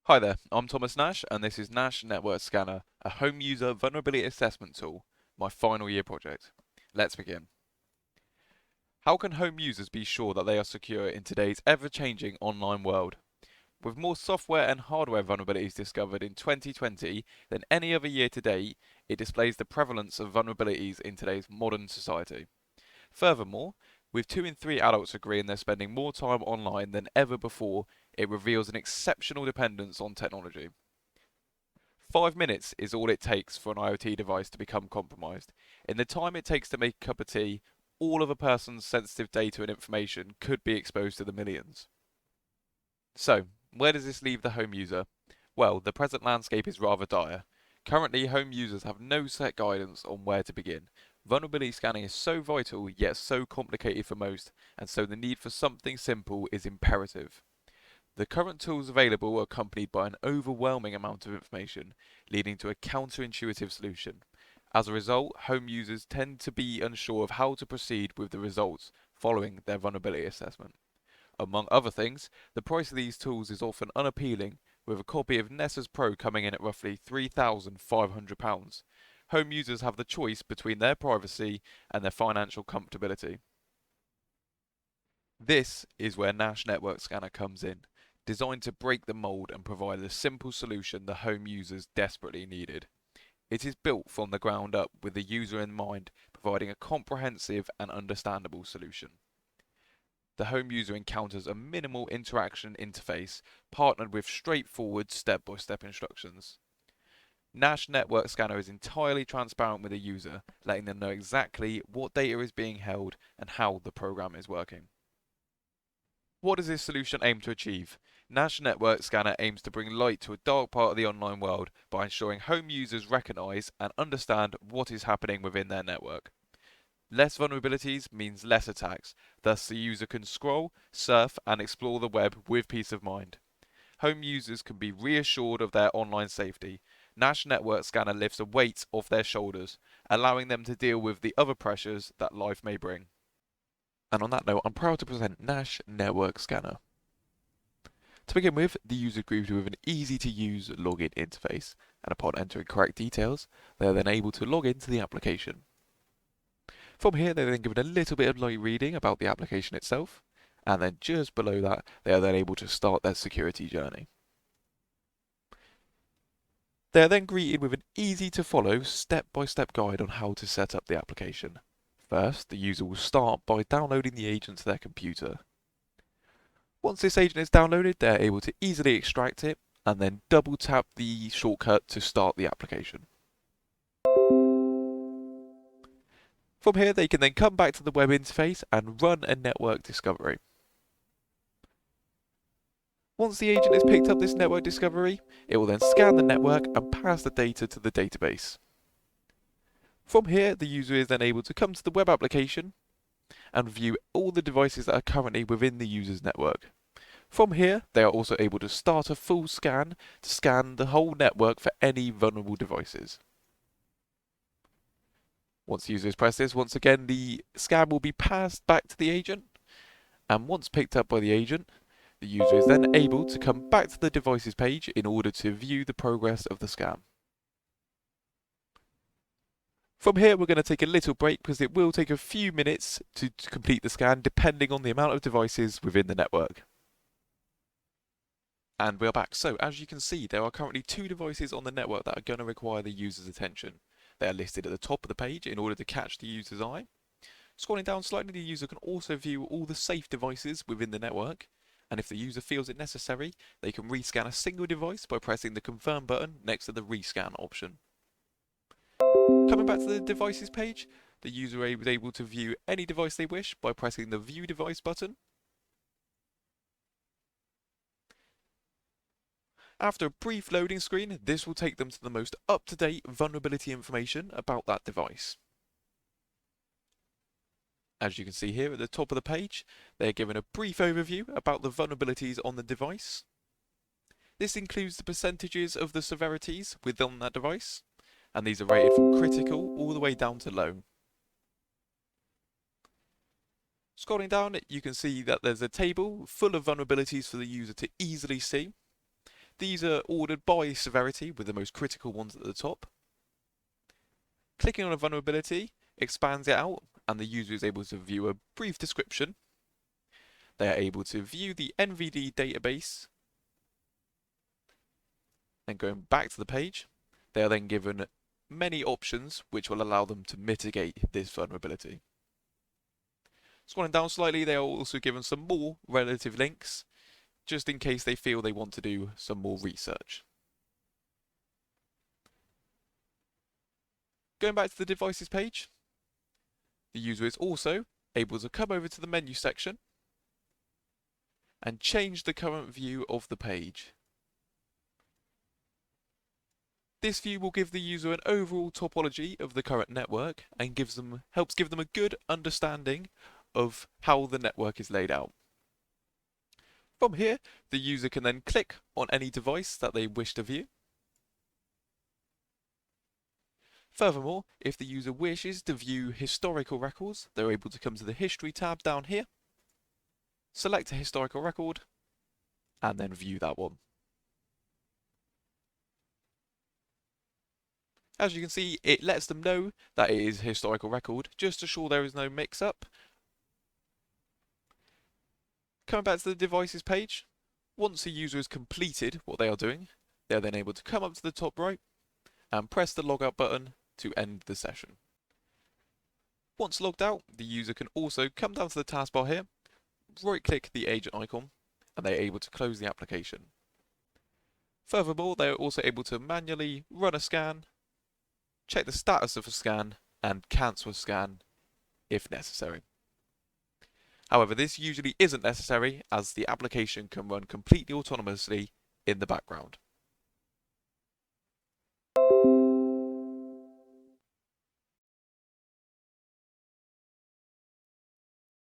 Hi there, I'm Thomas Nash and this is Nash Network Scanner, a home user vulnerability assessment tool, my final year project. Let's begin. How can home users be sure that they are secure in today's ever-changing online world? With more software and hardware vulnerabilities discovered in 2020 than any other year to date, it displays the prevalence of vulnerabilities in today's modern society. Furthermore, with 2 in 3 adults agreeing they're spending more time online than ever before, it reveals an exceptional dependence on technology. 5 minutes is all it takes for an IoT device to become compromised. In the time it takes to make a cup of tea, all of a person's sensitive data and information could be exposed to the millions. So, where does this leave the home user? Well, the present landscape is rather dire. Currently, home users have no set guidance on where to begin. Vulnerability scanning is so vital, yet so complicated for most, and so the need for something simple is imperative. The current tools available are accompanied by an overwhelming amount of information, leading to a counterintuitive solution. As a result, home users tend to be unsure of how to proceed with the results following their vulnerability assessment. Among other things, the price of these tools is often unappealing, with a copy of Nessus Pro coming in at roughly £3,500. Home users have the choice between their privacy and their financial comfortability. This is where Nash Network Scanner comes in, designed to break the mold and provide a simple solution the home users desperately needed. It is built from the ground up with the user in mind, providing a comprehensive and understandable solution. The home user encounters a minimal interaction interface partnered with straightforward step-by-step instructions. Nash Network Scanner is entirely transparent with the user, letting them know exactly what data is being held and how the program is working. What does this solution aim to achieve? Nash Network Scanner aims to bring light to a dark part of the online world by ensuring home users recognise and understand what is happening within their network. Less vulnerabilities means less attacks, thus the user can scroll, surf and explore the web with peace of mind. Home users can be reassured of their online safety. Nash Network Scanner lifts a weight off their shoulders, allowing them to deal with the other pressures that life may bring. And on that note, I'm proud to present Nash Network Scanner. To begin with, the user is greeted with an easy-to-use login interface, and upon entering correct details, they are then able to log into the application. From here, they're then given a little bit of light reading about the application itself, and then just below that, they are then able to start their security journey. They are then greeted with an easy-to-follow step-by-step guide on how to set up the application. First, the user will start by downloading the agent to their computer. Once this agent is downloaded, they're able to easily extract it and then double tap the shortcut to start the application. From here, they can then come back to the web interface and run a network discovery. Once the agent has picked up this network discovery, it will then scan the network and pass the data to the database. From here, the user is then able to come to the web application and view all the devices that are currently within the user's network. From here, they are also able to start a full scan to scan the whole network for any vulnerable devices. Once the user has pressed this, once again the scan will be passed back to the agent, and once picked up by the agent, the user is then able to come back to the devices page in order to view the progress of the scan. From here, we're going to take a little break because it will take a few minutes to complete the scan depending on the amount of devices within the network. And we're back. So as you can see, there are currently 2 devices on the network that are going to require the user's attention. They are listed at the top of the page in order to catch the user's eye. Scrolling down slightly, the user can also view all the safe devices within the network. And if the user feels it necessary, they can rescan a single device by pressing the confirm button next to the rescan option. Coming back to the devices page, the user is able to view any device they wish by pressing the view device button. After a brief loading screen, this will take them to the most up-to-date vulnerability information about that device. As you can see here at the top of the page, they are given a brief overview about the vulnerabilities on the device. This includes the percentages of the severities within that device, and these are rated from critical all the way down to low. Scrolling down, you can see that there's a table full of vulnerabilities for the user to easily see. These are ordered by severity, with the most critical ones at the top. Clicking on a vulnerability expands it out, and the user is able to view a brief description. They are able to view the NVD database. And going back to the page, they are then given many options which will allow them to mitigate this vulnerability. Scrolling down slightly, they are also given some more relative links, just in case they feel they want to do some more research. Going back to the devices page, the user is also able to come over to the menu section and change the current view of the page. This view will give the user an overall topology of the current network and helps give them a good understanding of how the network is laid out. From here, the user can then click on any device that they wish to view. Furthermore, if the user wishes to view historical records, they're able to come to the History tab down here, select a historical record, and then view that one. As you can see, it lets them know that it is a historical record, just to ensure there is no mix-up. Coming back to the devices page, once the user has completed what they are doing, they are then able to come up to the top right and press the logout button to end the session. Once logged out, the user can also come down to the taskbar here, right-click the agent icon, and they are able to close the application. Furthermore, they are also able to manually run a scan, check the status of a scan, and cancel a scan if necessary. However, this usually isn't necessary, as the application can run completely autonomously in the background.